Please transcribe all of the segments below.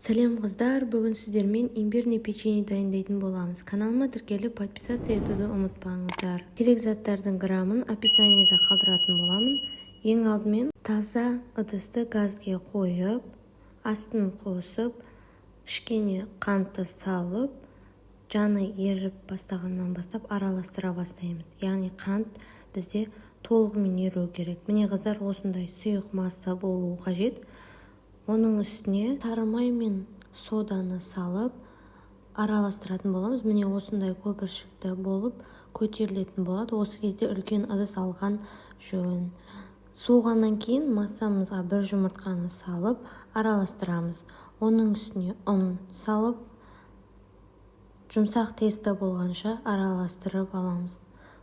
Сәлем қыздар, бүгін сіздермен имбирный печенье дайындайтын боламыз. Каналыма тіркеліп подписация етуді ұмытпаңыздар. Керек заттардың грамын описаниеда қалдыратын боламын. Ең алдымен таза ыдысты газге қойып, астын қосып, кішкене қантты салып, жаны еріп бастағаннан бастап араластыра бастаймыз. Яғни қант бізде толығымен еруі керек. Міне қыздар, осындай сұйық масса болуы қажет. Оның үстіне сары май мен соданы салып араластыратын боламыз. Міне осындай көпіршікті болып көтерілетін болады. Осы кезде үлкен ыдыс алған жөн. Суығаннан кейін массамызға бір жұмыртқаны салып араластырамыз. Оның үстіне ұн салып жұмсақ тесто болғанша араластырып аламыз.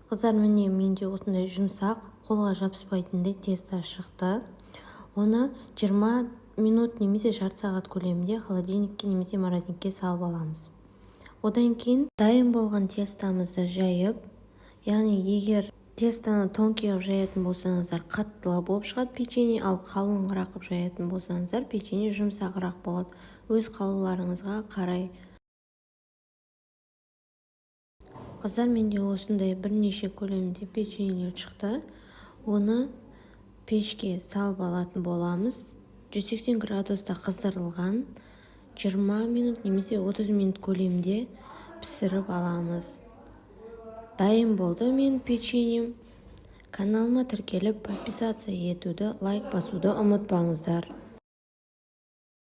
Қыздар, міне менде осындай жұмсақ, қолға жабыспайтындай тесто шықты. Оны 20 минут немесе жарты сағат көлемінде холодильникке немесе морозилькке салып аламыз. Одан кейін дайын болған тестамызды жайып, яғни егер тестоны тонкий қылып жаятын болсаңыздар, қаттылау болып шығады печенье, ал қалыңырақ қылып жаятын болсаңыздар, печенье жұмсағырақ болады. Өз қалауларыңызға қарай. Қыздар, менде осындай бірнеше көлемде печеньелер шықты. Оны пешке салып алатын боламыз. 180 градуста қыздырылған 20 минут немесе 30 минут көлемде пісіріп аламыз. Дайын болды мен печеньем. Каналыма тіркеліп подписация етуді, лайк басуды ұмытпаңыздар.